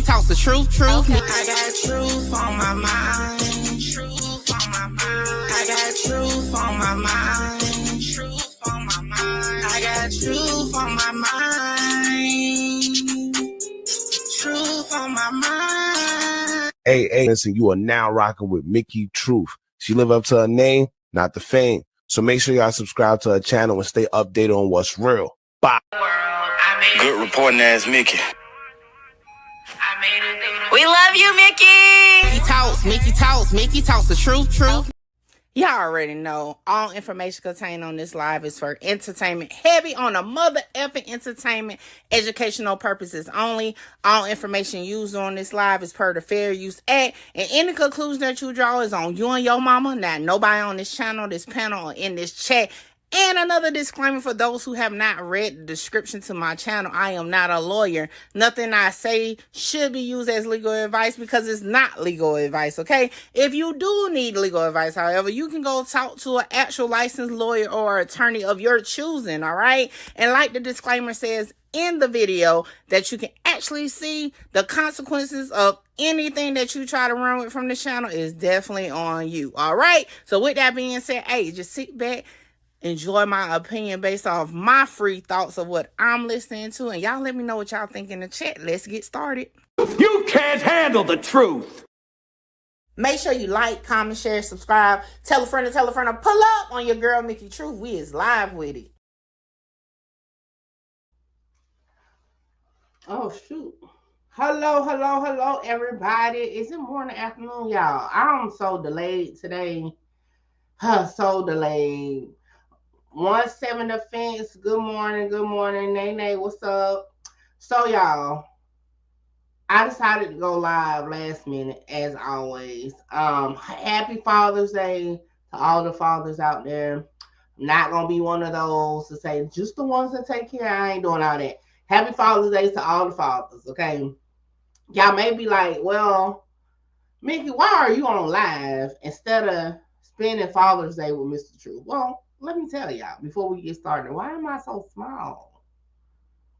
talks the truth. Okay. I got truth on my mind. Truth on my mind. I got truth on my mind. Truth on my mind. I got truth on my mind. Truth on my mind. Hey, listen, you are now rocking with Mickey Truth. She live up to her name, not the fame. So make sure y'all subscribe to her channel and stay updated on what's real. Bye. Good reporting ass Mickey. We love you, Mickey. Mickey talks the truth. Y'all already know all information contained on this live is for entertainment, heavy on a mother effing entertainment, educational purposes only. All information used on this live is per the Fair Use Act, and any conclusion that you draw is on you and your mama, not nobody on this channel, this panel, or in this chat. And another disclaimer for those who have not read the description to my channel, I am not a lawyer. Nothing I say should be used as legal advice because it's not legal advice, okay? If you do need legal advice, however, you can go talk to an actual licensed lawyer or attorney of your choosing, all right? And like the disclaimer says in the video, that you can actually see the consequences of anything that you try to run with from the channel is definitely on you, all right? So with that being said, hey, just sit back, enjoy my opinion based off my free thoughts of what I'm listening to, and y'all let me know what y'all think in the chat. Let's get started. You can't handle the truth. Make sure you like, comment, share, subscribe, tell a friend to pull up on your girl Mickey Truth. We is live with it. Oh shoot. Hello everybody. Is it morning, afternoon, y'all? I'm so delayed today. So delayed. 17 Offense, good morning, Nene, what's up? So y'all, I decided to go live last minute as always. Happy Father's Day to all the fathers out there. I'm not gonna be one of those to say just the ones that take care. I ain't doing all that. Happy Father's Day to all the fathers, okay? Y'all may be like, well, Mickey, why are you on live instead of spending Father's Day with Mr. Truth? Well, let me tell y'all before we get started, why am I so small?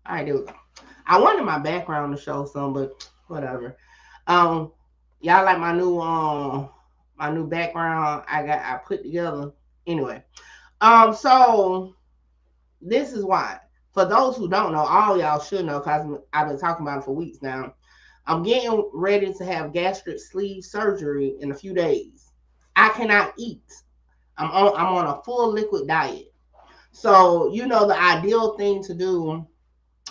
All right, there we go. I wanted my background to show some, but whatever. Y'all like my new background I put together. Anyway, so this is why. For those who don't know, all y'all should know because I've been talking about it for weeks now. I'm getting ready to have gastric sleeve surgery in a few days. I cannot eat. I'm on a full liquid diet. So, you know, the ideal thing to do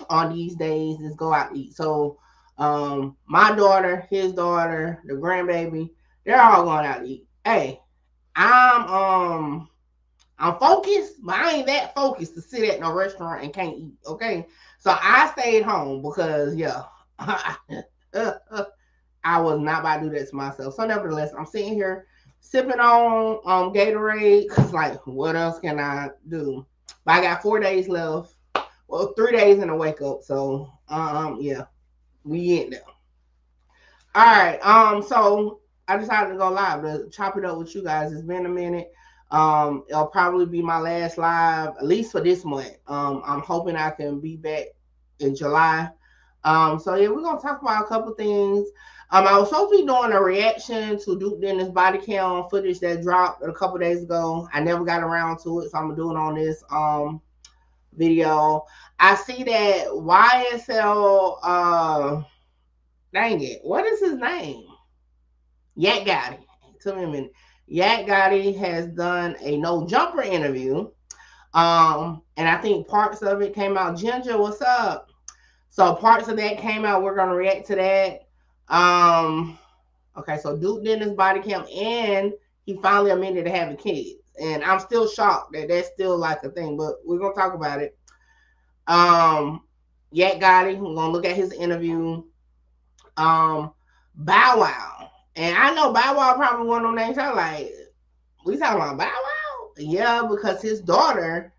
on these days is go out to eat. So, my daughter, his daughter, the grandbaby, they're all going out to eat. Hey, I'm focused, but I ain't that focused to sit at no restaurant and can't eat, okay? So I stayed home because, yeah, I was not about to do that to myself. So nevertheless, I'm sitting here sipping on Gatorade, because, like, what else can I do? But I got 4 days left. Well, 3 days in a wake up. So, yeah, we in there. All right. So I decided to go live to chop it up with you guys. It's been a minute. It'll probably be my last live, at least for this month. I'm hoping I can be back in July. So yeah, we're gonna talk about a couple things. I was supposed to be doing a reaction to Duke Dennis body cam footage that dropped a couple days ago. I never got around to it, so I'm gonna do it on this video. I see that YSL, dang it, what is his name? Yak Gotti. Tell me a minute. Yak Gotti has done a no jumper interview, and I think parts of it came out. Ginger, what's up? So parts of that came out. We're gonna react to that. Okay, so Duke Dennis body cam, and he finally admitted to having kids, and I'm still shocked that that's still like a thing, but we're gonna talk about it. Yak Gotti, we're gonna look at his interview. Bow Wow, and I know Bow Wow probably one of them names. I'm like, we talking about Bow Wow? Yeah, because his daughter,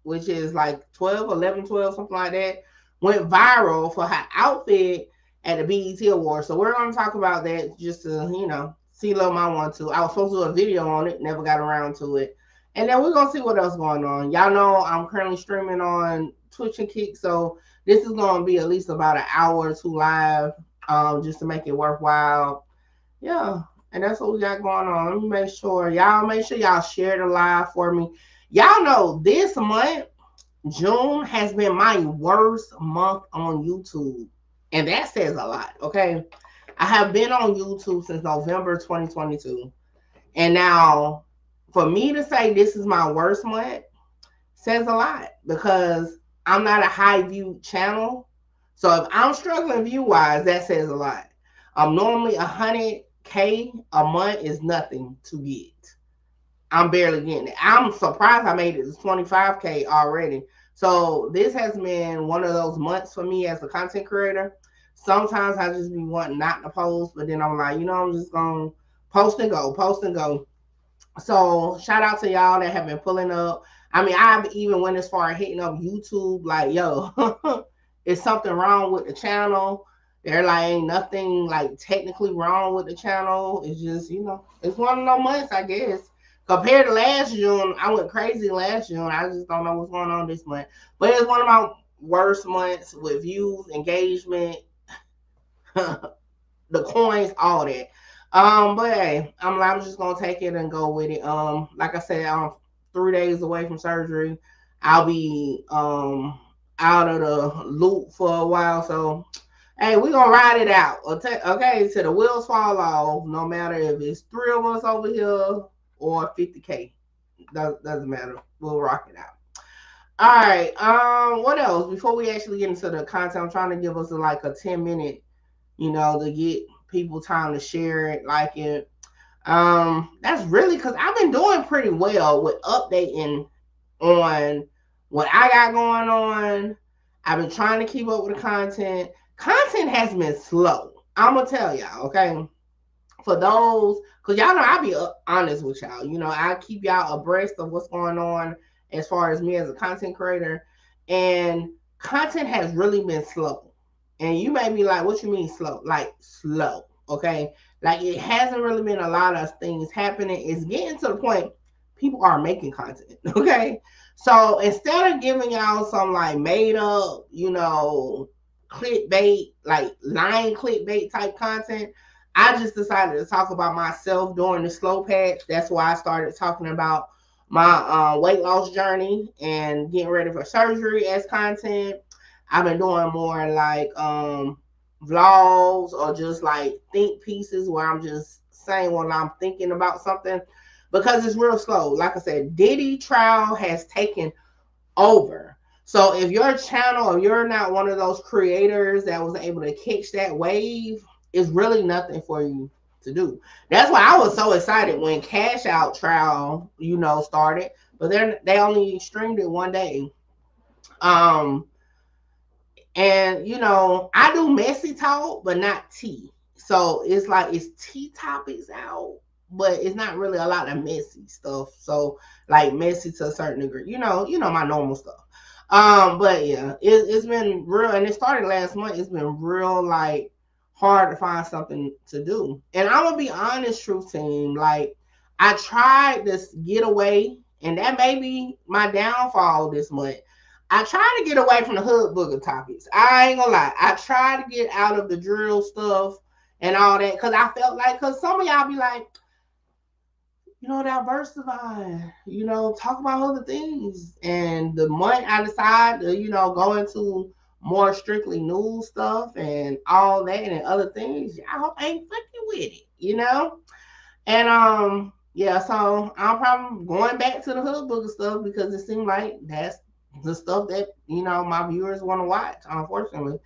which is like 11, 12, something like that, went viral for her outfit at the BET Awards. So we're going to talk about that just to, you know, see Lil Mama want to. I was supposed to do a video on it, never got around to it. And then we're going to see what else going on. Y'all know I'm currently streaming on Twitch and Kick, so this is going to be at least about an hour or two live. just to make it worthwhile. Yeah, and that's what we got going on. Let me make sure y'all share the live for me. Y'all know this month, June, has been my worst month on YouTube. And that says a lot, okay? I have been on YouTube since November 2022. And now, for me to say this is my worst month says a lot because I'm not a high view channel. So if I'm struggling view wise, that says a lot. Normally 100K a month is nothing to get. I'm barely getting it. I'm surprised I made it to 25K already. So this has been one of those months for me as a content creator. Sometimes I just be wanting not to post, but then I'm like, I'm just gonna post and go, post and go. So shout out to y'all that have been pulling up. I mean, I've even went as far as hitting up YouTube, like, yo, is something wrong with the channel? There like ain't nothing like technically wrong with the channel. It's just, it's one of those months, I guess. Compared to last June, I went crazy last June. I just don't know what's going on this month. But it's one of my worst months with views, engagement, the coins, all that. But hey, I'm just gonna take it and go with it. Like I said, I'm 3 days away from surgery. I'll be out of the loop for a while. So hey, we're gonna ride it out. Okay, till the wheels fall off, no matter if it's 3 of us over here or 50K. Doesn't matter. We'll rock it out. All right. What else? Before we actually get into the content, I'm trying to give us like a 10-minute, to get people time to share it, like it. That's really because I've been doing pretty well with updating on what I got going on. I've been trying to keep up with the content. Content has been slow. I'm gonna tell y'all, okay? For those, because y'all know I'll be honest with y'all. I keep y'all abreast of what's going on as far as me as a content creator. And content has really been slow. And you may be like, what you mean slow? Like slow, okay? Like it hasn't really been a lot of things happening. It's getting to the point people are making content, okay? So instead of giving y'all some like made up, clickbait, like lying clickbait type content, I just decided to talk about myself during the slow patch. That's why I started talking about my weight loss journey and getting ready for surgery as content. I've been doing more like vlogs or just like think pieces where I'm just saying when I'm thinking about something because it's real slow. Like I said, Diddy trial has taken over. So if your channel or you're not one of those creators that was able to catch that wave, it's really nothing for you to do. That's why I was so excited when Cash Out trial, started. But they only streamed it one day. And I do messy talk, but not tea. So it's like it's tea topics out, but it's not really a lot of messy stuff. So like messy to a certain degree, my normal stuff. But yeah, it's been real, and it started last month. It's been real like hard to find something to do. And I'm gonna be honest, truth team, like I tried this get away, and that may be my downfall this month. I try to get away from the hood booger topics. I ain't gonna lie. I try to get out of the drill stuff and all that because I felt like, because some of y'all be like, diversify, talk about other things. And the month I decide to, go into more strictly news stuff and all that and other things, y'all ain't fucking with it, And yeah, so I'm probably going back to the hood booger stuff because it seemed like that's the stuff that my viewers want to watch, unfortunately.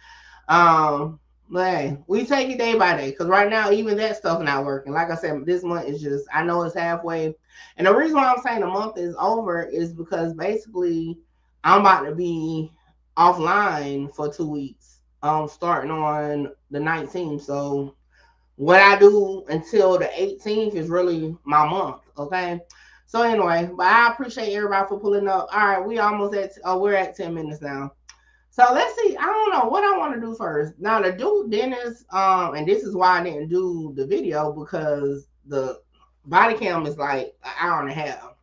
But hey, we take it day by day because right now even that stuff not working. Like I said, this month is just, I know it's halfway, and the reason why I'm saying the month is over is because basically I'm about to be offline for 2 weeks, starting on the 19th. So what I do until the 18th is really my month, okay? So anyway, but I appreciate everybody for pulling up. All right, we're at 10 minutes now. So let's see. I don't know what I want to do first. Now to do Dennis, and this is why I didn't do the video because the body cam is like an hour and a half.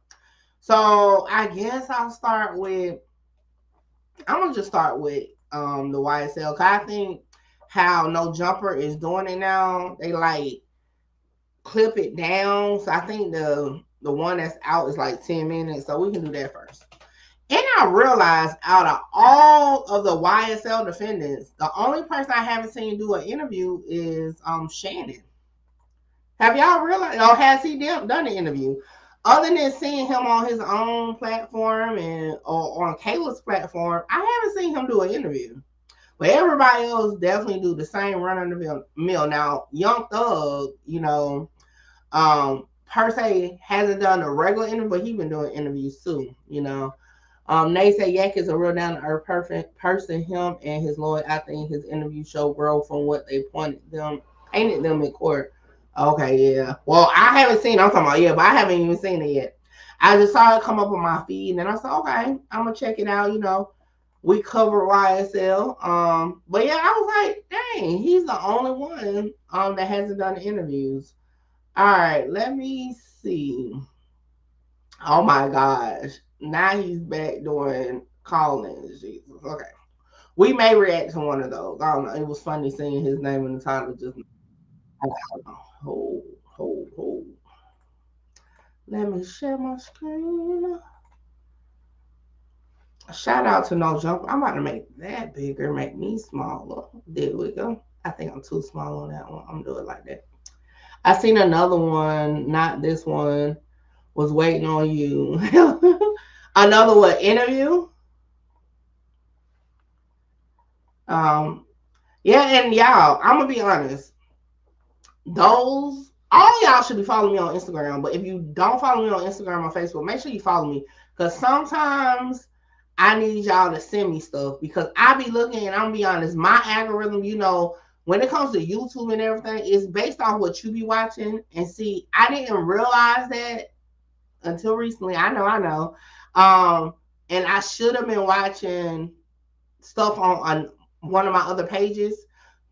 So I guess I'm gonna just start with the YSL. Cause I think how No Jumper is doing it now. They like clip it down. So I think the one that's out is like 10 minutes. So we can do that first. And I realized out of all of the YSL defendants, the only person I haven't seen do an interview is Shannon. Have y'all realized, or has he done an interview? Other than seeing him on his own platform or on Kayla's platform, I haven't seen him do an interview. But everybody else definitely do the same run of the mill. Now, Young Thug, per se hasn't done a regular interview, but he's been doing interviews too, They say Yak is a real down to earth perfect person. Him and his lawyer, I think his interview show growth from what they painted them in court. Okay, yeah. Well, I haven't seen it. I'm talking about, but I haven't even seen it yet. I just saw it come up on my feed, and I said, okay, I'm gonna check it out. We cover YSL. But yeah, I was like, dang, he's the only one that hasn't done the interviews. All right, let me see. Oh my gosh. Now he's back doing call-ins. Jesus. Okay. We may react to one of those. I don't know. It was funny seeing his name in the title just hold. Let me share my screen. Shout out to No Jumper. I'm about to make that bigger, make me smaller. There we go. I think I'm too small on that one. I'm doing it like that. I seen another one, not this one, was waiting on you. Another one, interview. Yeah, and y'all, I'm gonna be honest. All y'all should be following me on Instagram. But if you don't follow me on Instagram or Facebook, make sure you follow me. Because sometimes I need y'all to send me stuff. Because I be looking, and I'm gonna be honest, my algorithm, when it comes to YouTube and everything, it's based on what you be watching. And see, I didn't realize that until recently. I know. And I should have been watching stuff on one of my other pages.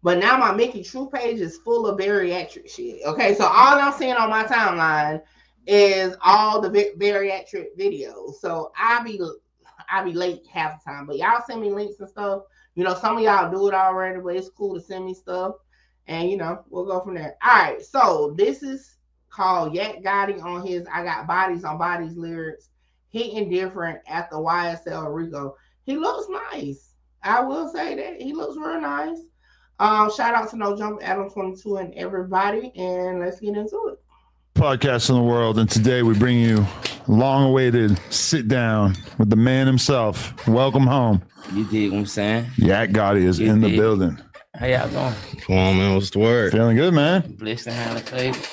But now my Mickey True page is full of bariatric shit. Okay, so all I'm seeing on my timeline is all the bariatric videos. So I be late half the time. But y'all send me links and stuff. Some of y'all do it already, but it's cool to send me stuff. And, we'll go from there. All right, so this is called Yak Gotti on his I Got Bodies on Bodies lyrics. Hitting different at the YSL Rico. He looks nice. I will say that. He looks real nice. Shout out to No Jump, Adam 22, and everybody, and let's get into it. Podcast in the world, and today we bring you long-awaited sit down with the man himself. Welcome home. You dig what I'm saying? Yak Gotti is in the building. How y'all doing? Come on, man. What's the word? Feeling good, man. Blessed and highly favored.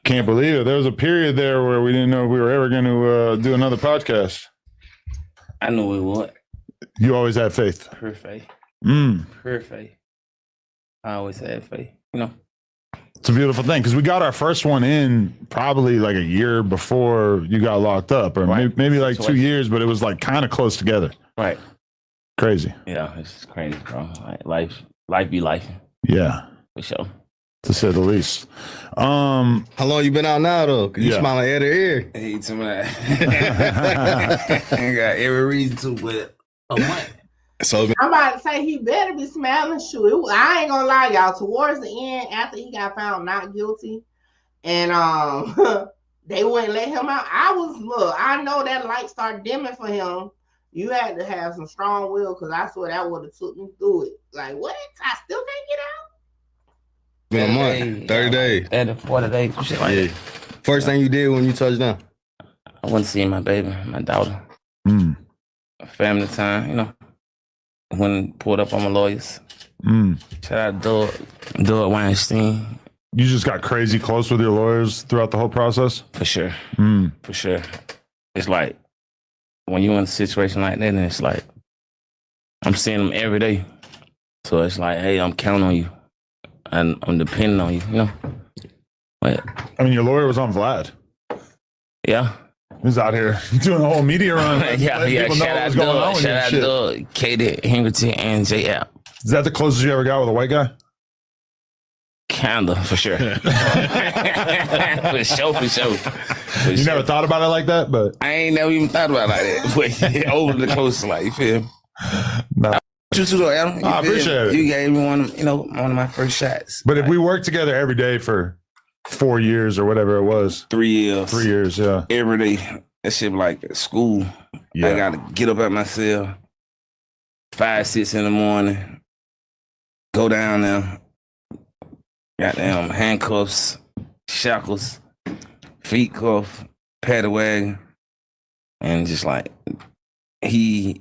Can't believe it. There was a period there where we didn't know if we were ever going to do another podcast. I knew we would. You always had faith. Pure faith. Pure faith. I always had faith. It's a beautiful thing because we got our first one in probably like a year before you got locked up, or right. maybe like 2 years, but it was like kind of close together. Right. Crazy. Yeah, it's just crazy, bro. Life be life. Yeah. For sure. To say the least. How long you been out now, though? Cause you smiling ear to ear. Hey, to that. I got every reason to, but a month. So I'm about to say he better be smiling. Shoot, I ain't gonna lie, y'all. Towards the end, after he got found not guilty, and they wouldn't let him out. I know that light started dimming for him. You had to have some strong will, because I swear that would have took me through it. Like, what? I still can't get out? Been a month, 30 days. 40 days, shit like that. First thing you did when you touched down? I went to see my baby, my daughter. Family time, When pulled up on my lawyers. Shout out Doug Weinstein. You just got crazy close with your lawyers throughout the whole process? For sure. For sure. It's like, when you're in a situation like that, and it's like, I'm seeing them every day. So it's like, hey, I'm counting on you. And I'm depending on you, But, I mean, your lawyer was on Vlad. Yeah. He's out here doing the whole media run. Yeah. Shout out Doug, Katie, Hingerton, and J. App. Is that the closest you ever got with a white guy? Kinda, for sure. for sure. You never thought about it like that? But I ain't never even thought about it like that. But over the coast, like, you feel me? No. You too, though, Adam. I appreciate it. You gave me one of my first shots. But if we worked together every day for 4 years or whatever it was. 3 years. 3 years, yeah. Every day. That shit like school. Yeah. I gotta get up at my cell 5, 6 in the morning. Go down there. Goddamn handcuffs, shackles, feet cuff, paddy wagon. And just like, he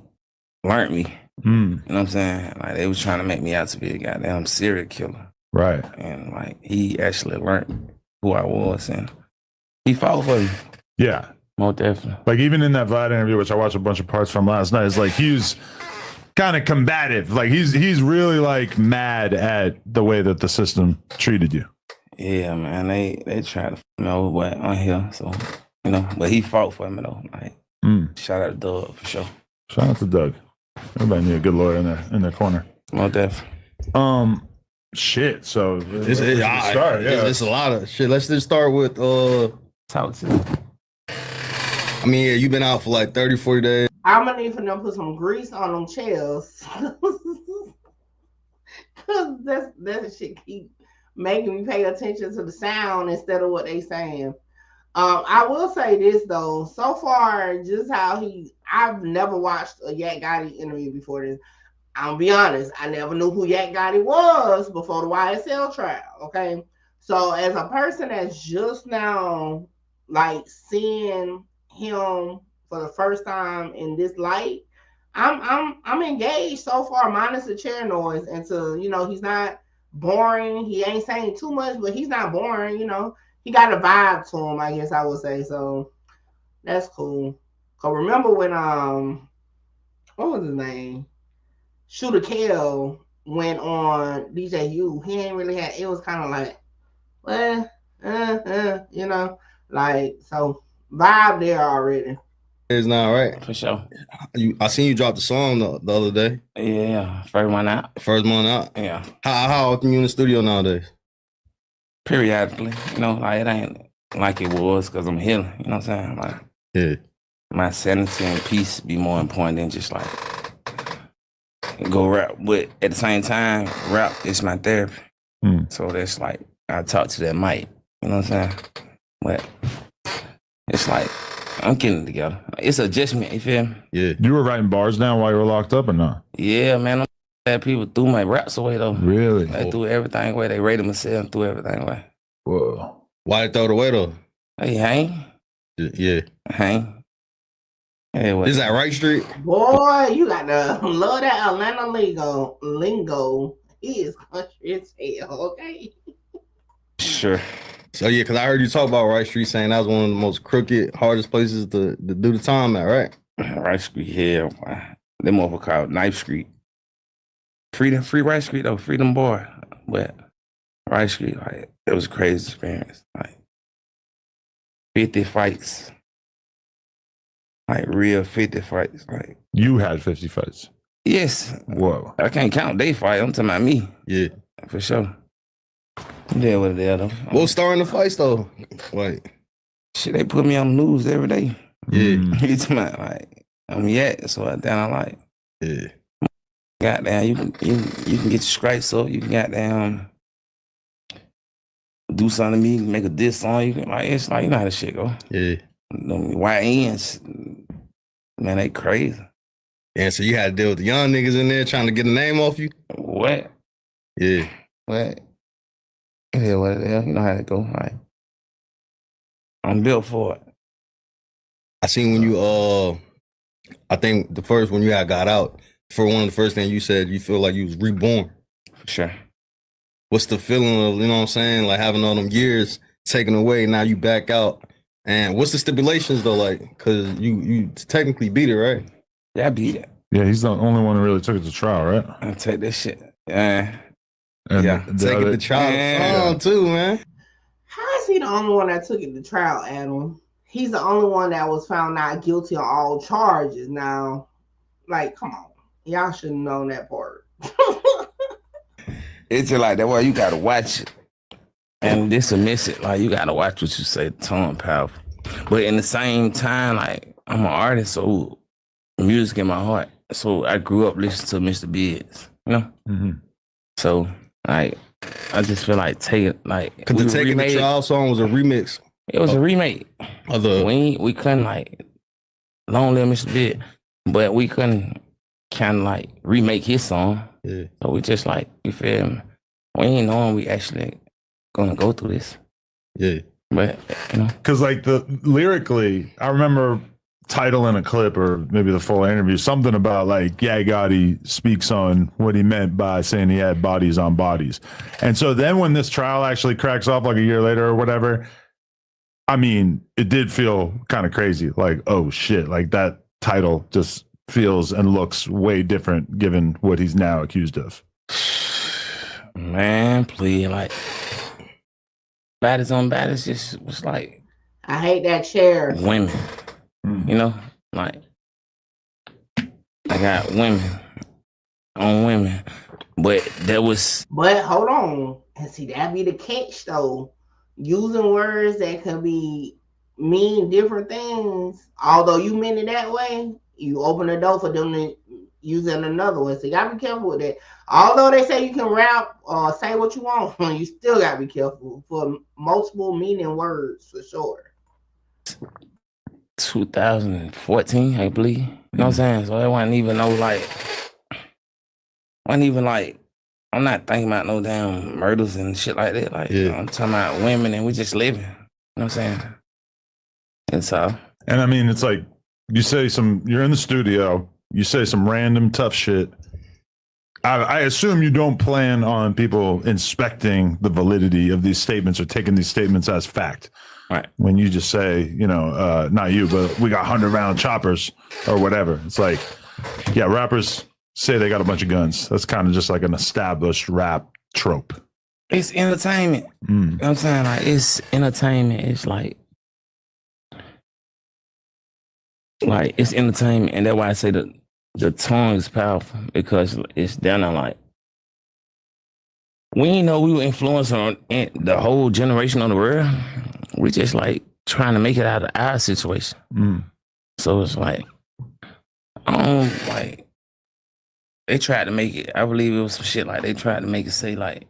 learned me. You know what I'm saying? Like, they was trying to make me out to be a goddamn serial killer. Right. And like, he actually learned who I was, and he fought for me. Yeah. Most definitely. Like, even in that Vlad interview, which I watched a bunch of parts from last night, it's like he's kind of combative. Like, he's really like mad at the way that the system treated you. Yeah, man. They tried to me over, but on here, so but he fought for me though. Like, shout out to Doug for sure. Shout out to Doug. Everybody need a good lawyer in their corner. Most definitely. Shit. So it's a lot of shit. Let's just start with talk to me. I mean, yeah, you've been out for like 30, 40 days. I'm gonna need for them to put some grease on them chairs. Cause that shit keep making me pay attention to the sound instead of what they saying. I will say this though, so far, just how I've never watched a Yak Gotti interview before this. I'll be honest, I never knew who Yak Gotti was before the YSL trial. Okay, so as a person that's just now like seeing him for the first time in this light, I'm engaged so far, minus the chair noise, and he's not boring. He ain't saying too much, but he's not boring. He got a vibe to him, I guess I would say. So that's cool. Cause remember when what was his name? Shooter Kale went on DJ U. He ain't really had. It was kind of like, like, so vibe there already. It's not right For sure. I seen you drop the song the other day. Yeah, first one out. First one out. Yeah. How often you in the studio nowadays? Periodically, like, it ain't like it was because I'm healing. You know what I'm saying? Like, Yeah. my sanity and peace be more important than just like go rap. But at the same time, rap is my therapy. So that's like, I talk to that mic. You know what I'm saying? But it's like, I'm getting it together. It's adjustment, you feel me? Yeah. You were writing bars down while you were locked up or not? Yeah, man. I'm glad people threw my raps away though. Really? They threw everything away. They rated myself and threw everything away. Whoa. Why they throw it away though? Hey, hang. Yeah. Hang. Hey, what? Is that Right Street? Boy, you got to love that Atlanta lingo. He is country as hell, okay? Sure. So yeah, because I heard you talk about Right Street, saying that was one of the most crooked, hardest places to do the time at, right? Right Street, yeah. Them motherfuckers called Knife Street. Free Right Street though, Freedom Boy. But Right Street, like, it was a crazy experience. Like 50 fights. Like real 50 fights. Like, You had 50 fights. yes. Whoa. I can't count they fight. I'm talking about me. Yeah. For sure. Yeah, what it is though. What's starting the fights though? Like, Shit, they put me on the news every day. yeah. You talking about, like, I'm Yak, so then I like, Yeah. goddamn, you can get your stripes up, you can goddamn do something to me, make a diss song, you can, like, it's like, you know how this shit go. Yeah. Them YNs, man, they crazy. And so you had to deal with the young niggas in there trying to get a name off you? What? Yeah. What? Yeah, what the hell? You know how it go. Like, I'm built for it. I seen when you I think the first when you had got out, for one of the first things you said, you feel like you was reborn. For sure. What's the feeling of, you know what I'm saying, like having all them years taken away, now you back out? And what's the stipulations though, like, because you technically beat it, right? Yeah, I beat it. Yeah, he's the only one who really took it to trial, right? I take that shit. Yeah. And Yeah. Take it to trial too, man. How is he the only one that took it to trial, Adam? He's the only one that was found not guilty on all charges. Now, like, come on. Y'all should have known that part. It's just like that way you gotta watch it. And dismiss it. Like, you gotta watch what you say, tone powerful. But in the same time, like, I'm an artist, so music in my heart. so I grew up listening to Mr. Biggs, you know. Mm-hmm. So like, I just feel like taking like Because the Taking the Trial song was a remix. It was a remake. Of the we couldn't like Long Live Mr. Big, but we couldn't kind of like remake his song. Yeah. So we just like, you feel me? We ain't knowing we actually gonna go through this. Yeah. But you know, because like the lyrically, I remember title in a clip or maybe the full interview, something about like Yak Gotti speaks on what he meant by saying he had bodies on bodies. And so then when this trial actually cracks off like a year later or whatever, I mean, it did feel kind of crazy. Like, oh shit, like that title just feels and looks way different given what he's now accused of. man, please, like baddest on baddest just was like, I hate that chair. Women. You know, like I got women on women, but there was. But hold on, and see that be the catch though. Using words that could be mean different things. Although you meant it that way, you open the door for them to use it another one. So you gotta be careful with that. Although they say you can rap or say what you want, you still gotta be careful for multiple meaning words for sure. 2014, I believe. You know what I'm saying? So it wasn't even like, I'm not thinking about no damn murders and shit like that. Like, I'm talking about women and we just living. You know what I'm saying? And so. And I mean, it's like, you're in the studio, you say some random tough shit. I assume you don't plan on people inspecting the validity of these statements or taking these statements as fact. Right. When you just say, not you, but we got 100-round choppers or whatever. It's like, yeah, rappers say they got a bunch of guns. That's kind of just like an established rap trope. It's entertainment. You know what I'm saying? Like, it's entertainment. It's like it's entertainment. And that's why I say the tongue is powerful, because it's down there like, we didn't know we were influencing the whole generation of the world. We just like trying to make it out of our situation. So it's like, they tried to make it, I believe it was some shit like they tried to make it say like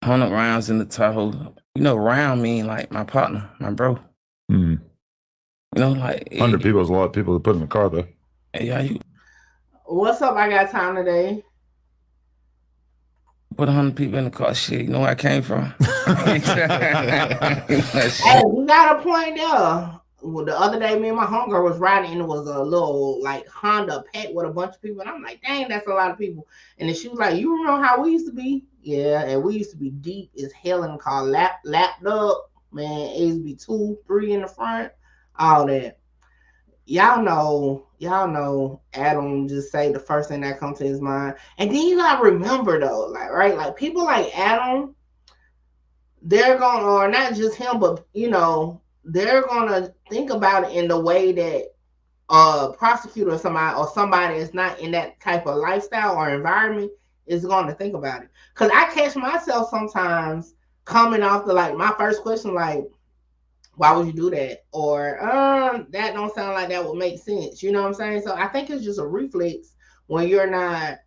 100 rounds in the Tahoe. You know, round mean like my partner, my bro. You know, like 100 people is a lot of people to put in the car though. Yeah. What's up? I got time today. Put 100 people in the car. Shit, you know where I came from? Hey, you got a point there. Well, the other day, me and my homegirl was riding, and it was a little like Honda packed with a bunch of people, and I'm like, dang, that's a lot of people. And then she was like, you remember how we used to be? Yeah, and we used to be deep as hell in the car, lapped up, man. It used to be 2, 3 in the front, all that. Y'all know Adam just say the first thing that comes to his mind. And then you gotta remember though, like, right, like people like Adam, they're gonna, or not just him, but they're gonna think about it in the way that a prosecutor or somebody that's not in that type of lifestyle or environment is gonna think about it. Cause I catch myself sometimes coming off the, like, my first question, like, why would you do that? Or that don't sound like that would make sense. You know what I'm saying? So I think it's just a reflex when you're not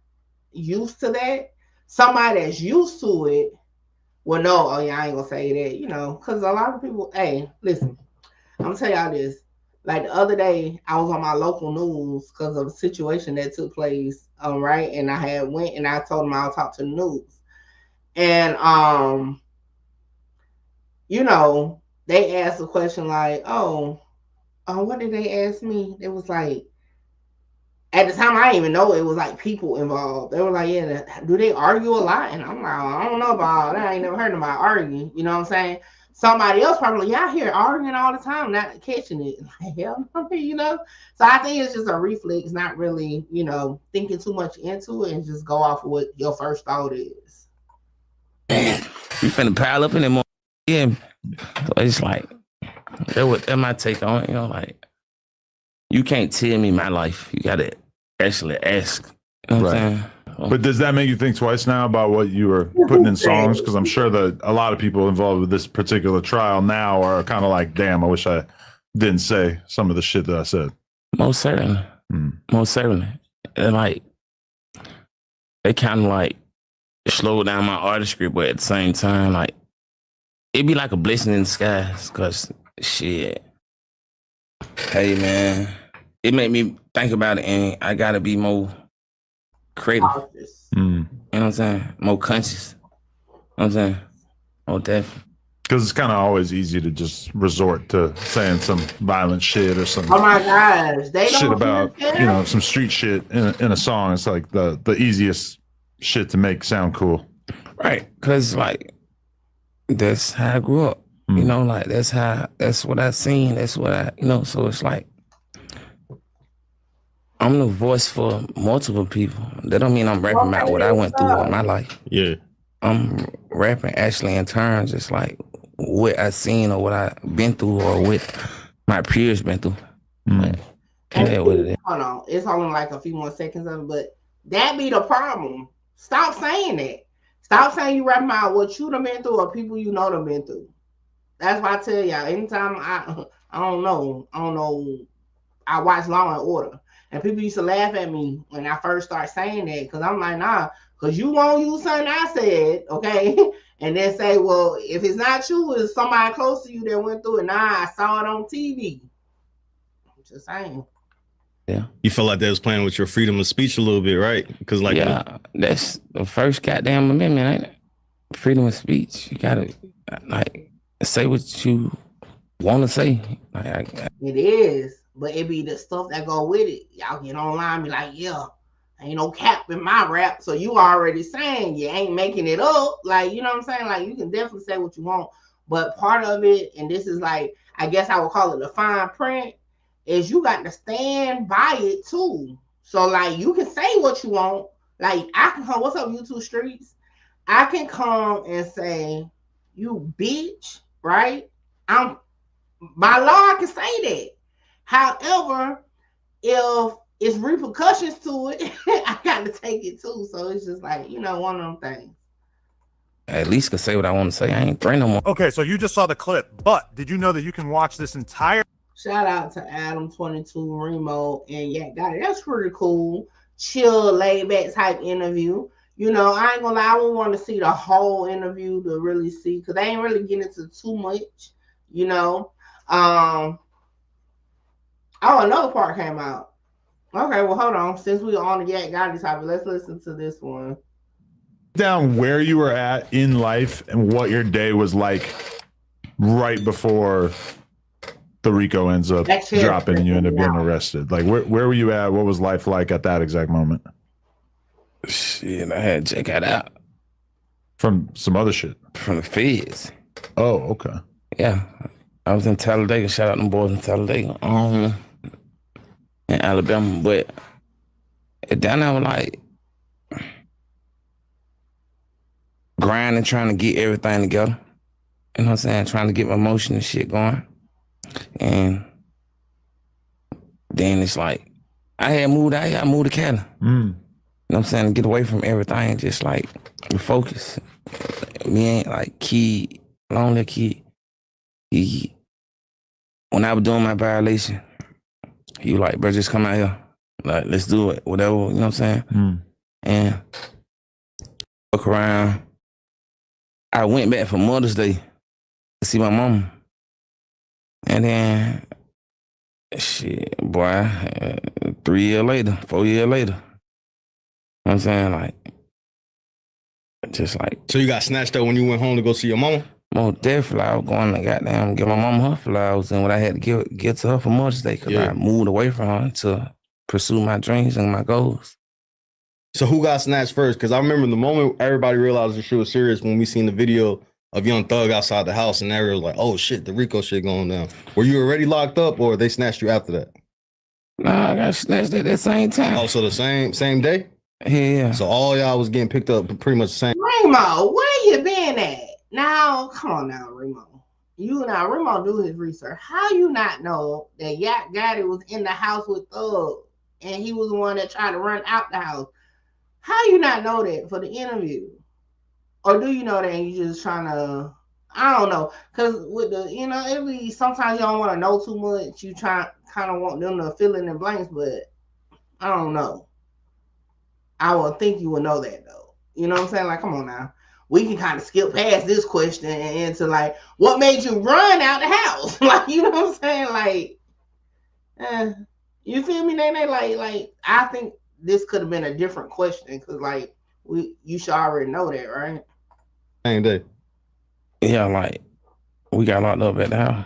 used to that. Somebody that's used to it will know, oh yeah, I ain't gonna say that, because a lot of people, hey, listen, I'm gonna tell y'all this. Like the other day, I was on my local news because of a situation that took place, right? And I had went and I told them I'll talk to the news. And they asked a question like, what did they ask me? It was like, at the time, I didn't even know it was like people involved. They were like, yeah, do they argue a lot? And I'm like, I don't know about all that. I ain't never heard nobody argue. You know what I'm saying? Somebody else probably, yeah, I hear arguing all the time, not catching it. Like, hell no, So I think it's just a reflex, not really, thinking too much into it, and just go off of what your first thought is. You finna pile up in them. Yeah. So it's like, that's my take on it, like, you can't tell me my life. You gotta actually ask. You know what I'm saying? But does that make you think twice now about what you were putting in songs? Because I'm sure that a lot of people involved with this particular trial now are kind of like, damn, I wish I didn't say some of the shit that I said. Most certainly. Most certainly. And like they kind of like slow down my artistry, but at the same time, like it'd be like a blessing in disguise. Cause shit, hey man, it made me think about it, and I gotta be more creative. You know what I'm saying? More conscious. You know what I'm saying? More definitely. Because it's kind of always easy to just resort to saying some violent shit or some Oh my gosh, they shit don't about, care. you know, some street shit in a song. It's like the easiest shit to make sound cool. Right. Because, like, that's how I grew up. You know, like, that's what I seen. That's what I, you know, so it's like, I'm the voice for multiple people. That don't mean I'm rapping about what I went through in my life. Yeah. I'm rapping actually in terms just like what I seen or what I been through or what my peers been through. And hold on, it's only like a few more seconds of it, but that be the problem. Stop saying that. Stop saying you rapping about what you done been through or people you know done been through. That's why I tell y'all, anytime I don't know, I watch Law and Order. And people used to laugh at me when I first started saying that, because I'm like, nah, because you won't use something I said, okay? And then say, well, if it's not you, it's somebody close to you that went through it. Nah, I saw it on TV. I'm just saying. Yeah. You feel like that was playing with your freedom of speech a little bit, right? Because like, yeah, that's the first goddamn amendment, ain't it? Freedom of speech. You gotta like say what you want to say. It is, but it be the stuff that go with it. Y'all get online and be like, yeah, ain't no cap in my rap. So you already saying you ain't making it up. Like, you know what I'm saying? Like, you can definitely say what you want. But part of it, and this is like, I guess I would call it the fine print, is you got to stand by it too. So like, you can say what you want. Like, I can come, what's up, YouTube Streets? I can come and say, you bitch, right? I'm by law, I can say that. However, if it's repercussions to it, I got to take it too. So it's just like, you know, one of them things. At least can say what I want to say. I ain't afraid no more. Okay, so you just saw the clip, but did you know that you can watch this entire? Shout out to Adam22, Remo, and Yak Gotti. That's pretty cool. Chill, laid back type interview. You know, I ain't gonna lie, I would want to see the whole interview to really see, because they ain't really getting into too much, you know. Oh, another part came out. Okay, well, hold on. Since we are on the Yak Gotti topic, let's listen to this one. Down where you were at in life and what your day was like right before the Rico ends up dropping and you end up getting arrested. Like, where were you at? What was life like at that exact moment? Shit, I had to check that out. From some other shit? From the feds. Oh, okay. Yeah. I was in Talladega. Shout out them boys in Talladega. In Alabama. But down there, I was like grinding, trying to get everything together. You know what I'm saying? Trying to get my motion and shit going. And then it's like, I had moved out here. I moved to Cali. You know what I'm saying? Get away from everything. Just like focus. Me ain't like kid, lonely kid. When I was doing my violation, he was like, bro, just come out here. Like, let's do it. Whatever, you know what I'm saying? And look around. I went back for Mother's Day to see my mom. And then, shit, boy, 3 years later, 4 years later. You know what I'm saying? Like, just like. So you got snatched up when you went home to go see your mama? Most definitely, I was going to goddamn give my mama her flowers and what I had to get to her for Mother's Day, because I moved away from her to pursue my dreams and my goals. So who got snatched first? Because I remember the moment everybody realized the shit was serious when we seen the video of Young Thug outside the house, and everyone was like, oh shit, the Rico shit going down. Were you already locked up, or they snatched you after that? Nah, I got snatched at that same time. Oh, so the same day? Yeah. So all y'all was getting picked up pretty much the same. Remo, where you been at? Now, come on now, Remo. Remo do his research. How you not know that Yak Gotti was in the house with Thug and he was the one that tried to run out the house? How you not know that for the interview? Or do you know that and you just trying to, I don't know. Because with the, you know, it be sometimes you don't want to know too much. You kind of want them to fill in the blanks, but I don't know. I would think you would know that though. You know what I'm saying? Like, come on now. We can kind of skip past this question and into like, what made you run out the house? Like, you know what I'm saying? Like, you feel me, Nene? Like I think this could have been a different question because like you should already know that, right? Same day. Yeah, like we got locked up at the house.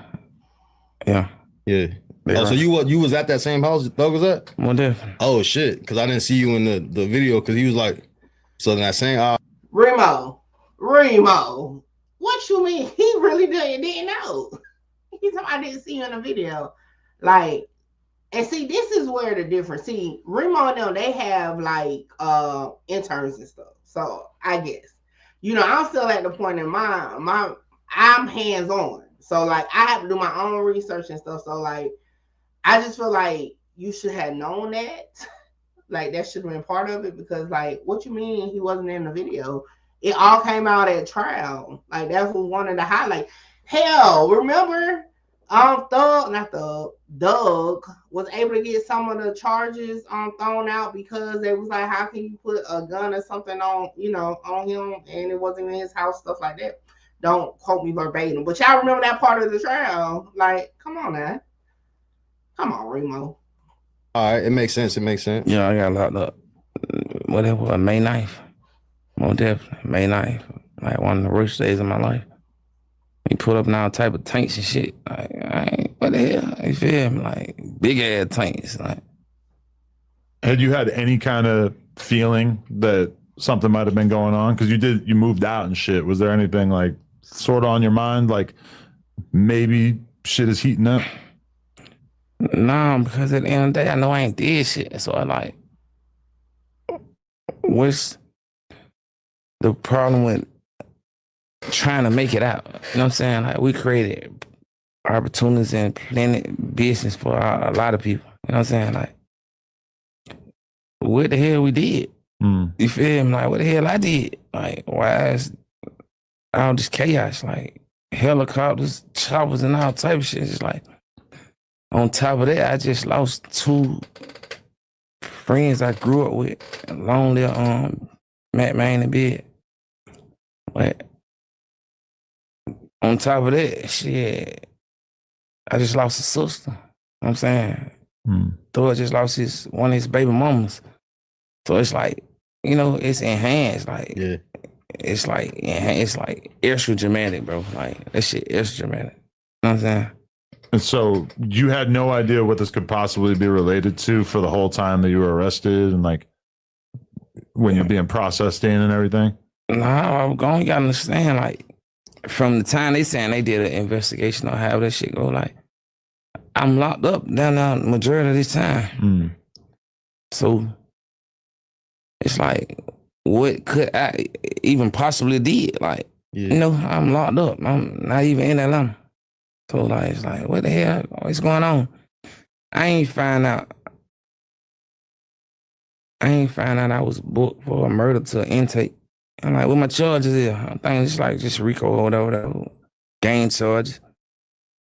Yeah. Yeah. They So you was at that same house Thug was at? More definitely. Oh shit. Cause I didn't see you in the video because he was like, so that same Remo. What you mean? He really didn't know. He said I didn't see you in the video. Like, and see, this is where the difference. See, Remo and them, they have like interns and stuff. So I guess. You know, I'm still at the point in I'm hands on. So like I have to do my own research and stuff. So like I just feel like you should have known that. Like that should have been part of it because like what you mean he wasn't in the video? It all came out at trial. Like that's what one of the highlights. Hell, remember Doug was able to get some of the charges thrown out because they was like, how can you put a gun or something on, on him and it wasn't in his house, stuff like that. Don't quote me verbatim, but y'all remember that part of the trial. Like, come on now. Come on, Remo. All right, it makes sense. Yeah, I got locked up. Whatever, May 9th. More definitely, May 9th. Like one of the worst days of my life. We put up now type of tanks and shit. Like, what the hell? You feel me? Like, big ass tanks. Like, had you had any kind of feeling that something might have been going on? Because you moved out and shit. Was there anything like sort of on your mind? Like maybe shit is heating up? Nah, because at the end of the day, I know I ain't did shit. So I like, what's the problem with trying to make it out? You know what I'm saying? Like we created opportunities and plenty business for a lot of people. You know what I'm saying? Like, what the hell we did? You feel me? Like, what the hell I did? Like, why is all this chaos? Like, helicopters, choppers, and all type of shit. Just like, on top of that, I just lost 2 friends I grew up with. Lonely, Matt Man in bed. But on top of that, shit, I just lost a sister. You know what I'm saying? Thor just lost one of his baby mamas. So it's like, it's enhanced. Like, yeah. It's like extra dramatic, bro. Like, that shit extra dramatic. You know what I'm saying? And so you had no idea what this could possibly be related to for the whole time that you were arrested and like when you're being processed in and everything? Nah, I'm going, you gotta understand, like, from the time they saying they did an investigation on how that shit go, like, I'm locked up down there the majority of this time. So it's like, what could I even possibly did? Like, I'm locked up. I'm not even in Atlanta. So like, it's like, what the hell? What's going on? I ain't find out I was booked for a murder to intake. I'm like, what my charges is? I think it's like just RICO or whatever, gang charges.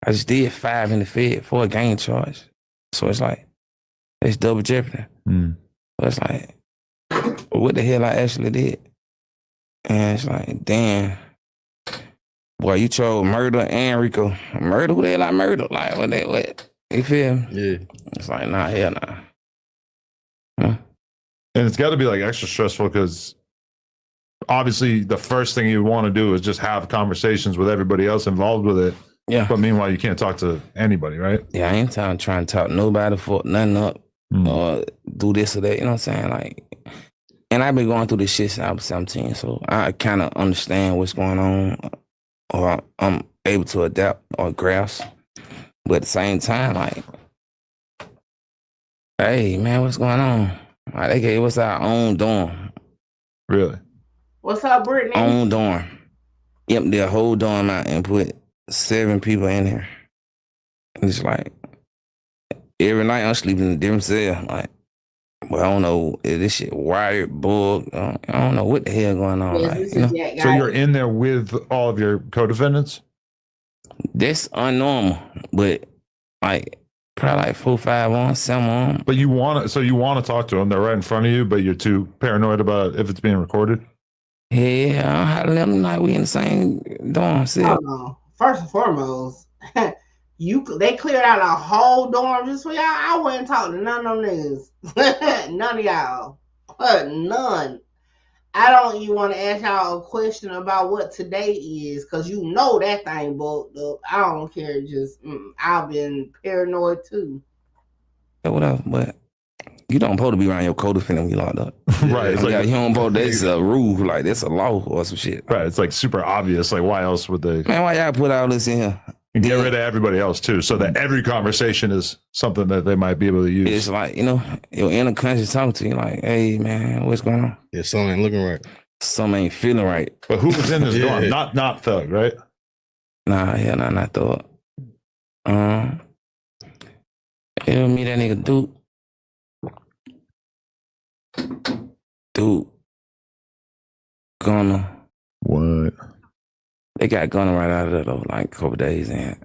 I just did 5 in the Fed for a gang charge. So it's like, it's double jeopardy. So it's like, what the hell I actually did? And it's like, damn. Boy, you chose murder and RICO. Murder? Who the hell I murdered? Like, what? You feel me? Yeah. It's like, nah, hell nah. And it's got to be like extra stressful because obviously the first thing you want to do is just have conversations with everybody else involved with it. Yeah. But meanwhile, you can't talk to anybody, right? Yeah, I ain't trying to talk nobody for nothing up or do this or that. You know what I'm saying? Like, and I've been going through this shit since I was 17, so I kind of understand what's going on, or I'm able to adapt or grasp. But at the same time, like, hey, man, what's going on? Like, they gave us our own dorm. Really? What's up, Brittany? Own dorm. Empty the whole dorm out and put 7 people in here. And it's like, every night I'm sleeping in a different cell. Like, well, I don't know if this shit wired, bug. I don't know what the hell going on. Yes, like, so you're in there with all of your co-defendants? That's unnormal, but like Probably like 4, 5 on, 7 on. But you want to talk to them. They're right in front of you, but you're too paranoid about if it's being recorded. Yeah, I don't have to let them like we in the same dorm. Oh, no. First and foremost, they cleared out a whole dorm just for y'all. I wouldn't talk to none of them niggas. None of y'all. None. I don't even want to ask y'all a question about what today is, because you know that thing booked up. I don't care. Just I've been paranoid too. Yeah, whatever, but you don't supposed to be around your co-defendant when you locked up. Right. It's like, you don't supposed, that's a rule, like that's a law or some shit. Right. It's like super obvious. Like, why else would they? Man, why y'all put all this in here? And get rid of everybody else too, so that every conversation is something that they might be able to use. It's like, your inner conscious talking to you, like, hey man, what's going on? Yeah, something ain't looking right. Something ain't feeling right. But who was in this dorm? Not Thug, right? Nah, not Thug. It'll me that nigga Dude. Gunner. What? They got Gunner right out of there though, like a couple days in.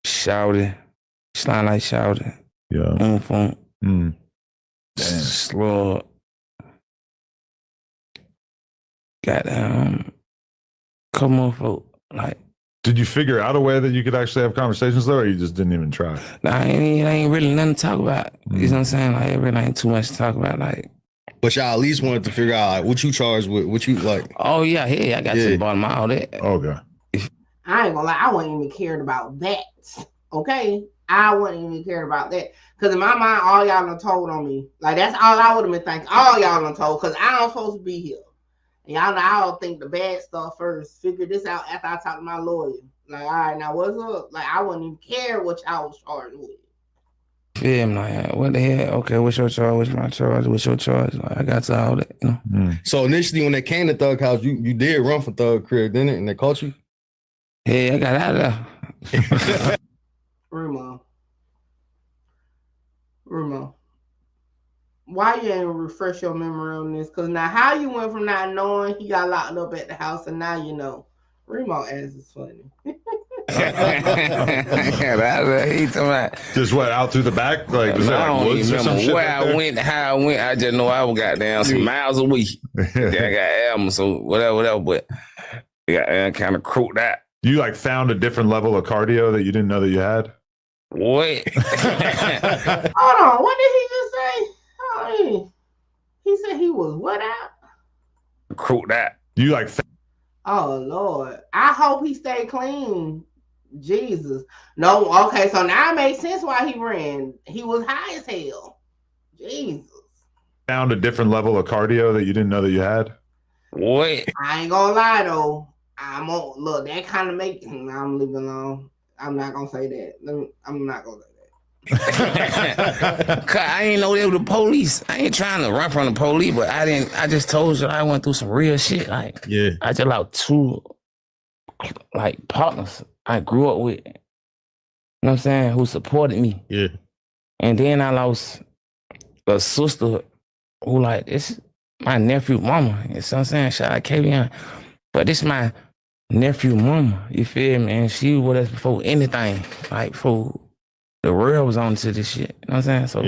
Shouted. Slime like shouted. Yeah. Damn. Slow. Goddamn. Come on, folk. Like, did you figure out a way that you could actually have conversations though, or you just didn't even try? Nah, it ain't really nothing to talk about. You know what I'm saying? Like, it really ain't too much to talk about. Like, but y'all at least wanted to figure out like, what you charged with, what you like. Oh yeah, I got to the bottom of all that. Okay. I ain't gonna lie, I wasn't even cared about that. Okay, I wasn't even cared about that, because in my mind, all y'all done told on me. Like, that's all I would have been thinking. All y'all done told, because I don't supposed to be here. And y'all know I don't think the bad stuff first. Figure this out after I talk to my lawyer. Like, all right, now what's up? Like, I wouldn't even care what y'all was charged with. Yeah, I'm like, what the hell? Okay, what's your charge? What's my charge? What's your charge? Like, I got to all that, So initially, when they came to Thug House, you did run for Thug crib, didn't it? And they caught you? Yeah, I got out of there. Remo, why you ain't refresh your memory on this? Because now how you went from not knowing he got locked up at the house and now you know. Remo ass is funny. He talking about, just what, out through the back? Like, was I don't even remember where I there? went, how I went. I just know I was goddamn some miles away. I got albums, so whatever, but I got kind of crooked out. You like found a different level of cardio that you didn't know that you had? What? Hold on, what did he just say? He said he was what out? Crooked out. You like oh Lord. I hope he stayed clean. Jesus. No, okay, so now it makes sense why he ran. He was high as hell. Jesus. Found a different level of cardio that you didn't know that you had? What? I ain't gonna lie though. Look, that kind of make I'm leaving alone. I'm not gonna say that. I'm not gonna say that. Cause I ain't know they were the police. I ain't trying to run from the police, but I just told you I went through some real shit. Like, I just lost 2 like partners I grew up with. You know what I'm saying? Who supported me. Yeah. And then I lost a sister who like, this my nephew mama. You know what I'm saying? Shout out Kavion. But this my nephew mama. You feel me? And she was with us before anything. Like, before the world was on to this shit. You know what I'm saying? So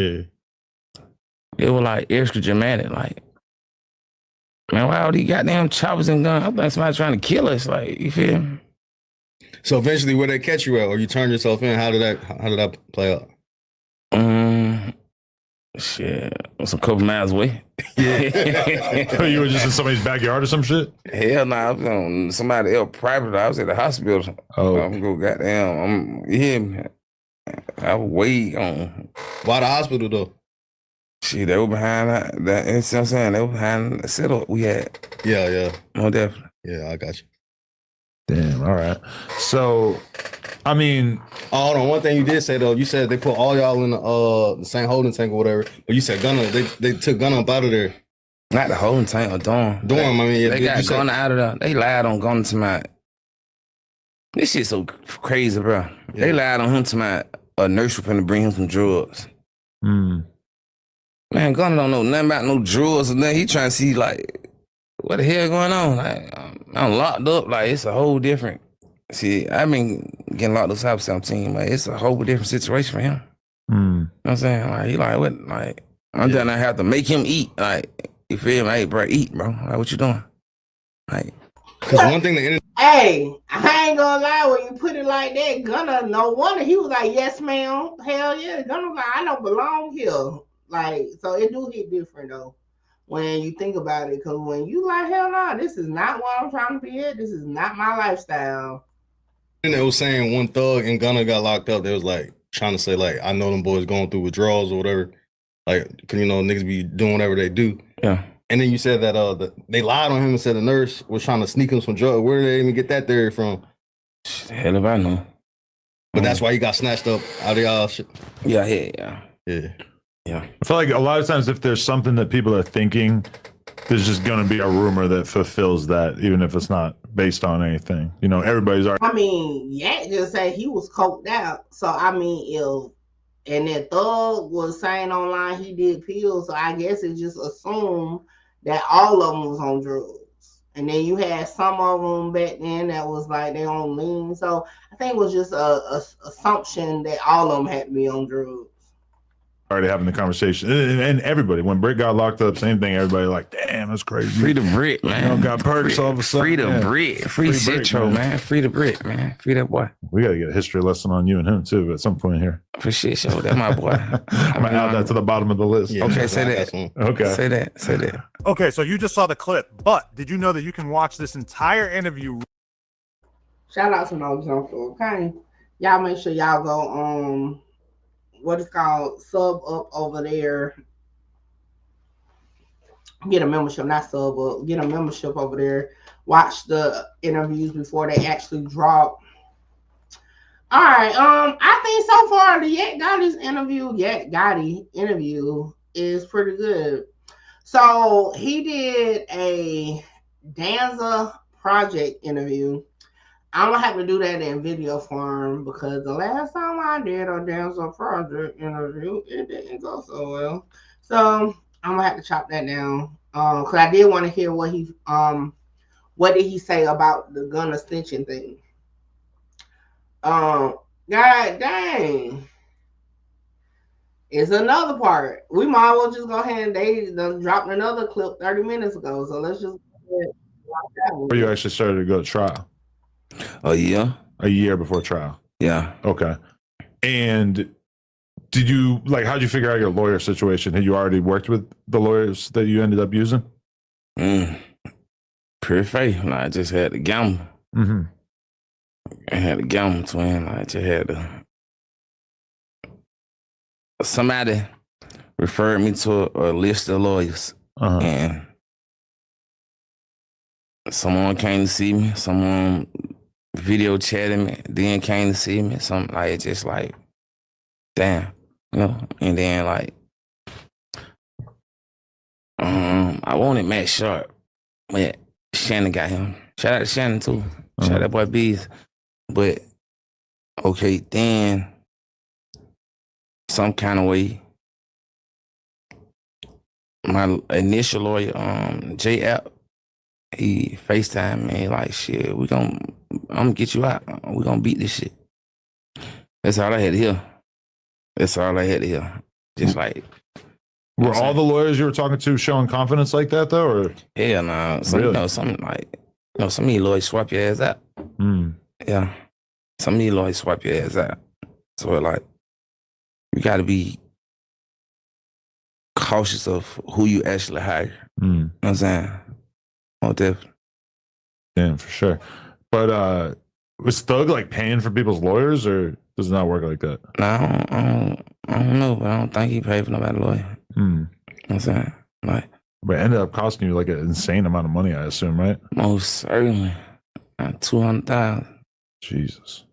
it was like extra dramatic. Like, man, why all these goddamn choppers and guns? I think somebody trying to kill us. Like, you feel me? So eventually, where they catch you at, or you turn yourself in? How did that play out? Shit, it was a couple miles away. You were just in somebody's backyard or some shit? Hell no, I was on somebody else private. I was at the hospital. Oh, I'm go goddamn. I was way on. Why the hospital though? Shit, they were behind that. You know what I'm saying? They were behind the setup we had. Yeah. Most definitely. Yeah, I got you. Damn, all right. So, I mean... Oh, hold on. One thing you did say, though, you said they put all y'all in the same holding tank or whatever. But you said Gunna, they took Gunna up out of there. Not the holding tank or dorm. Dorm, I mean. Yeah, they got Gunna out of there. They lied on Gunna to my... This shit's so crazy, bro. Yeah. They lied on him to my... A nurse was finna bring him some drugs. Man, Gunna don't know nothing about no drugs or nothing. He trying to see, like... What the hell going on? Like, I'm locked up. Like, it's a whole different See, I've been getting locked up since 17, but it's a whole different situation for him. You know what I'm saying? Like, he like, what? Like, I'm done. I have to make him eat. Like, you feel me? Hey, bro, eat, bro. Like, what you doing? Like, because one thing the internet. Hey, I ain't gonna lie, when you put it like that, Gunna, no wonder he was like, yes, ma'am. Hell yeah. Gunna was like, I don't belong here. Like, so it do hit different though when you think about it. Because when you like, hell no, this is not what I'm trying to be at. This is not my lifestyle. And it was saying one Thug and Gunna got locked up. They was like trying to say, like, I know them boys going through withdrawals or whatever. Like, cause niggas be doing whatever they do. yeah. And then you said that they lied on him and said the nurse was trying to sneak him some drugs. Where did they even get that theory from? Hell if I know. But that's why he got snatched up out of y'all shit. Yeah. I feel like a lot of times if there's something that people are thinking, there's just going to be a rumor that fulfills that, even if it's not based on anything. Everybody's already. I mean, Yak just said he was coked out. So, I mean, and that Thug was saying online he did pills. So, I guess it just assumed that all of them was on drugs. And then you had some of them back then that was like they on lean. So, I think it was just a assumption that all of them had to be on drugs. Already having the conversation, and everybody, when Britt got locked up, same thing. Everybody like, damn, that's crazy. Free the Brit, man. Got perks all of a sudden. Free the Brit. Free Citro, man. Free the Brit, man. Free that boy. We got to get a history lesson on you and him too at some point here. For shit, show that my boy. I'm gonna add that to the bottom of the list. Yeah, okay, say that. Okay, say that. Okay, so you just saw the clip, but did you know that you can watch this entire interview? Shout out to No Jumper, okay? Y'all make sure y'all go what it's called, sub up over there. Get a membership, not sub up. Get a membership over there. Watch the interviews before they actually drop. All right. I think so far the Yak Gotti interview is pretty good. So he did a Danza project interview. I'm gonna have to do that in video form because the last time I did a Danza project interview, it didn't go so well. So I'm gonna have to chop that down. Cause I did want to hear what did he say about the Gunna snitching thing. God dang. It's another part. We might as well just go ahead and they dropped another clip 30 minutes ago. So let's just go ahead and drop that one. Or you actually started to go to trial? A year before trial. Yeah. Okay. And did you how'd you figure out your lawyer situation? Had you already worked with the lawyers that you ended up using? Pure faith. I just had to gamble. Mm-hmm. I had to gamble, twin. I just had to. Somebody referred me to a list of lawyers, and someone came to see me. Someone video chatted me, then came to see me. Something like just like, damn, And then I wanted Matt Sharp, but Shannon got him. Shout out to Shannon too. Shout out that boy Bees. But okay, then some kind of way, my initial lawyer, J App, he FaceTime me like, shit, I'm gonna get you out. We gonna beat this shit. That's all I had to hear. Just like. Were all the lawyers you were talking to showing confidence like that though, or? Hell no. Really? Some of these lawyers swap your ass out. Yeah. Some of these lawyers swap your ass out. So you gotta be cautious of who you actually hire. You know what I'm saying? Oh, definitely. Yeah, for sure. But was Thug paying for people's lawyers, or does it not work like that? No, I don't know, but I don't think he paid for nobody's lawyer. You know what I'm saying? But it ended up costing you an insane amount of money, I assume, right? Most certainly. $200,000. Jesus.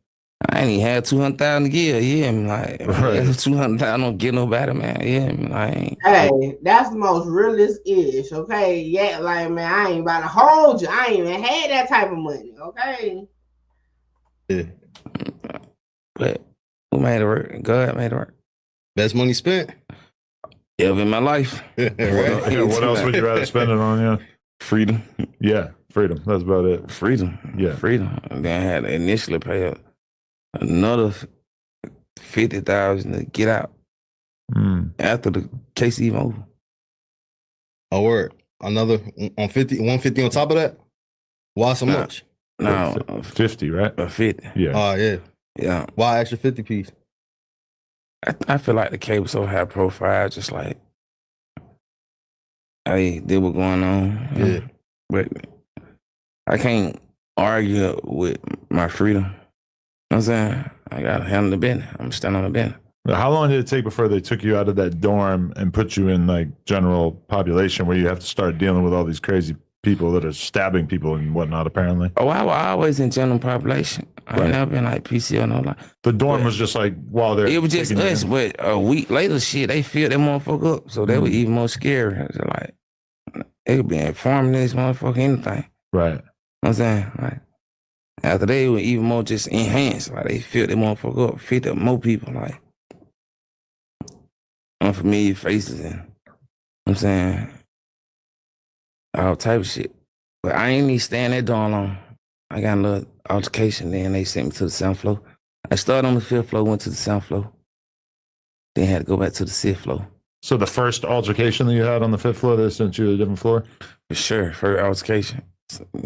I ain't even had $200,000 a year. Yeah, right. $200,000 don't get no better, man. Yeah, Hey, that's the most realest ish, okay? Yeah, man, I ain't about to hold you. I ain't even had that type of money, okay? Yeah. But who made it work? God made it work. Best money spent? Ever in my life. Right. What else would you rather spend it on? Yeah. Freedom. Yeah. Freedom. That's about it. Freedom. Yeah. Freedom. And then I had to initially pay another 50,000 to get out after the case even over. Oh, word. Another on 50, 150 on top of that? Why so much? No, 50, right? 50. Yeah. Oh, yeah. Yeah. Why extra 50 piece? I feel like the case was so high profile, just like I did what going on. Yeah. But I can't argue with my freedom. You know what I'm saying? I gotta handle the business. I'm standing on the business. How long did it take before they took you out of that dorm and put you in like general population where you have to start dealing with all these crazy people that are stabbing people and whatnot, apparently? Oh, I was always in general population. I ain't never been like PCR, no like. The dorm was just like while they're. It was just us, but a week later, shit, they filled that motherfucker up. So they were even more scary. It was like, they could be informing this motherfucker anything. Right. You know what I'm saying? Like, after they were even more just enhanced. Like, they filled that motherfucker up, filled up more people, like, unfamiliar faces and, you know what I'm saying, all type of shit. But I ain't even staying that darn long. I got a little altercation, then they sent me to the 7th floor. I started on the 5th floor, went to the 7th floor. Then had to go back to the 6th floor. So the first altercation that you had on the 5th floor, they sent you to a different floor? For sure, first altercation.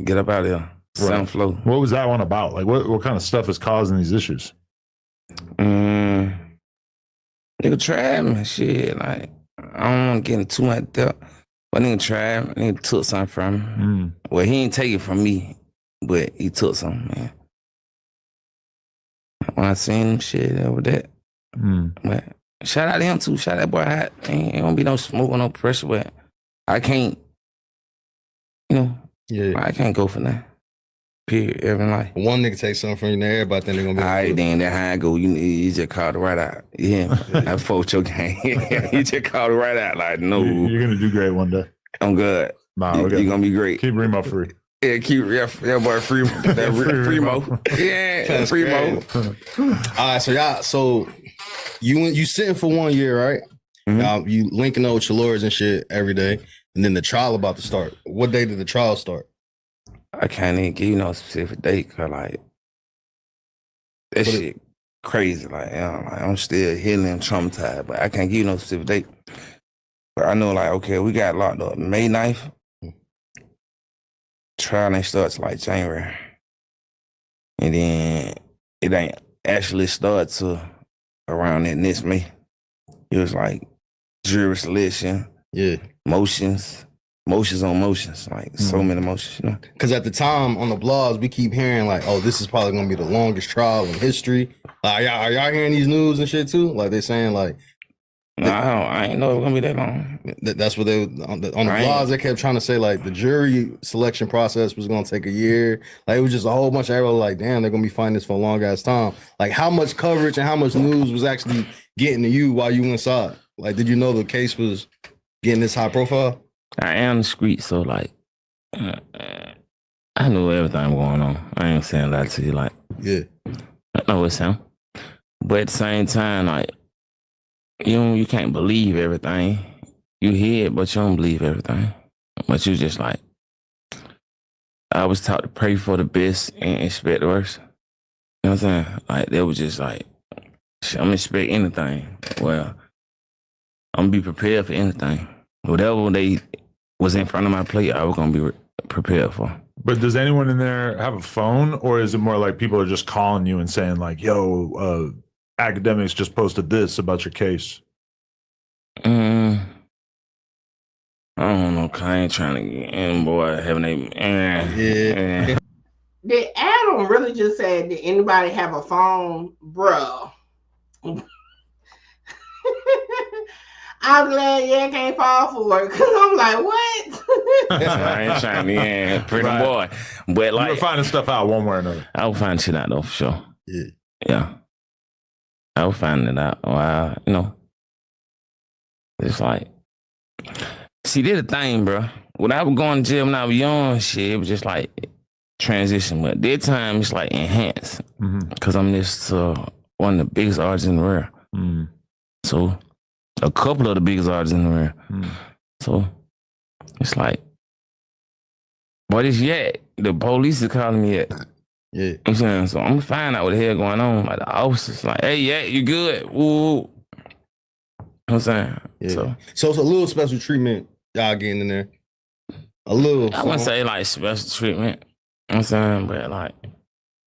Get up out of there. 7th floor. What was that one about? Like, what kind of stuff is causing these issues? Nigga tried me, shit. Like, I don't want to get into too much depth. But nigga tried me. Nigga took something from me. Well, he ain't take it from me, but he took something, man. When I seen him, shit, over that. But shout out to him, too. Shout out that boy hot. Ain't gonna be no smoke or no pressure, but I can't, you know, I can't go for nothing. Period. Every life. One nigga take something from you, now everybody think they gonna be. All right, then that's how I go. You just called it right out. Yeah, I fought your game. You just called it right out. Like, no. You're gonna do great one day. I'm good. Nah, you're gonna be great. Keep Remo free. Yeah, keep that boy free. That Remo. Yeah, Remo. All right, so you sitting for 1 year, right? You linking up with your lawyers and shit every day, and then the trial about to start. What day did the trial start? I can't even give you no specific date, cause like that shit crazy. Like, I'm still healing and traumatized, but I can't give you no specific date. But I know, like, okay, we got locked up May 9th. Trial ain't starts like January, and then it ain't actually start till around that next May. It was like jury selection, motions on motions, like so many motions, you know. Because at the time on the blogs, we keep hearing like, oh, this is probably gonna be the longest trial in history. Are y'all hearing these news and shit too? Like they saying like, no, I ain't know it was gonna be that long. That's what they on the blogs they kept trying to say, like the jury selection process was gonna take a year. Like it was just a whole bunch of everyone like, damn, they're gonna be fighting this for a long ass time. Like how much coverage and how much news was actually getting to you while you inside? Like, did you know the case was getting this high profile? I am the street, so like I knew everything going on. I ain't saying that to you, like I know it's him. But at the same time, like you can't believe everything. You hear it, but you don't believe everything. But you just like, I was taught to pray for the best and expect the worst. You know what I'm saying? Like they was just like, I'm expect anything. Well, I'm gonna be prepared for anything. Whatever they was in front of my plate, I was gonna be prepared for. But does anyone in there have a phone, or is it more like people are just calling you and saying like, yo, academics just posted this about your case? I don't know, I ain't trying to get in, boy, having a Did Adam really just say, did anybody have a phone? Bro. I'm glad Yak can't fall for it, because I'm like, what? I ain't trying to pretty boy. But like, you were finding stuff out one way or another. I was finding shit out though, for sure. Yeah. I was finding it out. Wow, you know. It's like, see, this the thing, bro. When I was going to jail when I was young, shit, it was just like transition. But this time, it's like enhanced. Because I'm just one of the biggest artists in the world. So, a couple of the biggest artists in the world. So, it's like, But it's Yak. The police is calling me Yak. Yeah. I'm saying, so I'm gonna find out what the hell going on. Like the officers, like, hey, Yak, you good? Woo. I'm saying, Yeah. so it's a little special treatment y'all getting in there. A little. I wouldn't say like special treatment. I'm saying, but like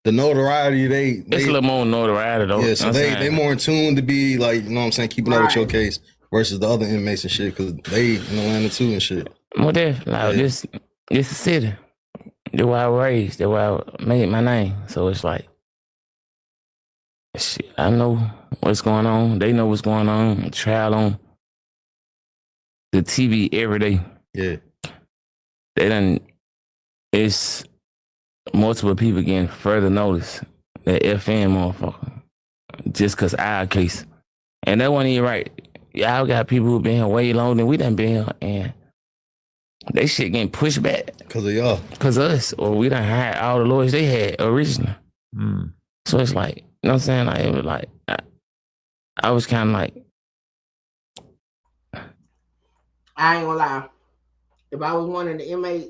the notoriety, it's a little more notoriety though. Yeah, so they more in tune to be like, you know what I'm saying, keeping up with your case versus the other inmates and shit, because they in Atlanta too and shit. Well, definitely. Like this is the city. That's where I was raised. That's where I made my name. So it's like, shit, I know what's going on. They know what's going on. Trial on the TV every day. Yeah. It's multiple people getting further notice that FN motherfucker just because our case. And that wasn't even right. Y'all got people who been here way longer than we done been here, and they shit getting pushed back. Because of y'all. Because of us. Or we done had all the lawyers they had originally. So it's like, you know what I'm saying? Like, it was like, I was kind of like. I ain't gonna lie. If I was one of the inmates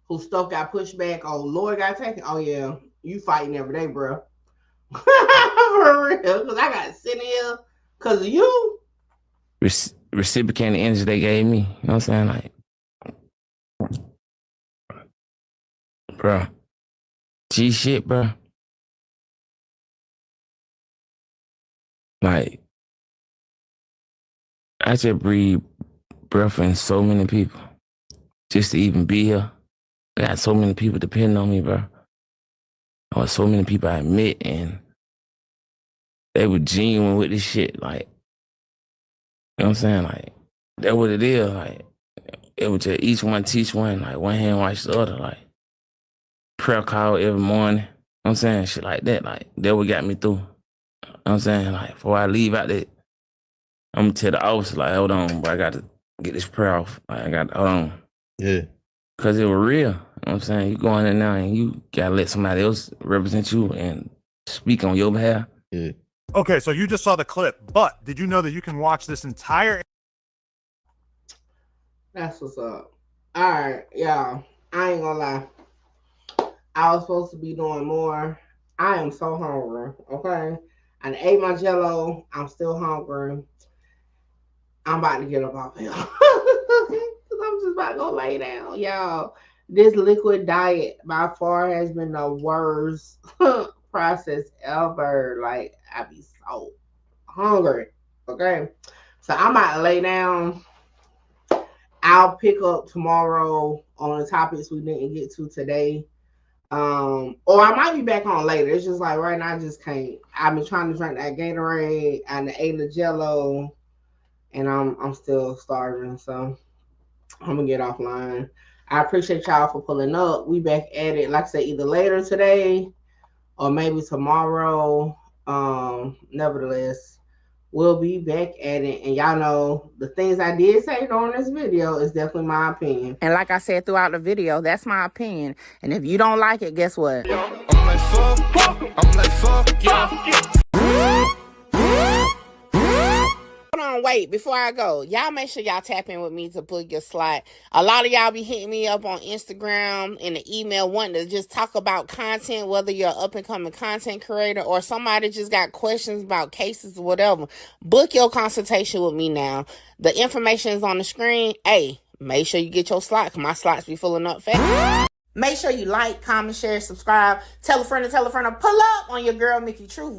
whose stuff got pushed back, or lawyer got taken, oh yeah, you fighting every day, bro. For real. Because I got sitting here because of you. Reciprocating the energy they gave me. You know what I'm saying? Like, bro. G shit, bro. Like, I just breathe breath in so many people just to even be here. I got so many people depending on me, bro. Or so many people I met, and they were genuine with this shit. Like, you know what I'm saying? Like, that's what it is. Like, it was just each one teach one. Like, one hand wash the other. Like, prayer call every morning. You know what I'm saying? Shit like that. Like, that what got me through. You know what I'm saying? Like, before I leave out there, I'm gonna tell the officer, like, hold on, bro, I got to get this prayer off. Like, I got to, hold on. Yeah. Because it was real. You know what I'm saying? You go in there now and you got to let somebody else represent you and speak on your behalf. Yeah. Okay, so you just saw the clip, but did you know that you can watch this entire... That's what's up. All right, y'all. I ain't gonna lie. I was supposed to be doing more. I am so hungry, okay? I ate my Jell-O. I'm still hungry. I'm about to get up off here. I'm just about to go lay down, y'all. This liquid diet by far has been the worst process ever. Like, I be so hungry, okay? So I'm about to lay down. I'll pick up tomorrow on the topics we didn't get to today. Or I might be back on later. It's just like right now I just can't. I've been trying to drink that Gatorade and the ate the Jell-O, and I'm still starving. So I'm gonna get offline. I appreciate y'all for pulling up. We back at it, like I said, either later today or maybe tomorrow. Nevertheless, we'll be back at it. And y'all know the things I did say during this video is definitely my opinion. And like I said throughout the video, that's my opinion. And if you don't like it, guess what? I'm like, fuck yeah. Hold on, wait, before I go, y'all make sure y'all tap in with me to book your slot. A lot of y'all be hitting me up on Instagram and the email wanting to just talk about content, whether you're an up-and-coming content creator or somebody just got questions about cases or whatever. Book your consultation with me now. The information is on the screen. Hey, make sure you get your slot, because my slots be filling up fast. Make sure you like, comment, share, subscribe. Tell a friend to pull up on your girl, Mickey Truth.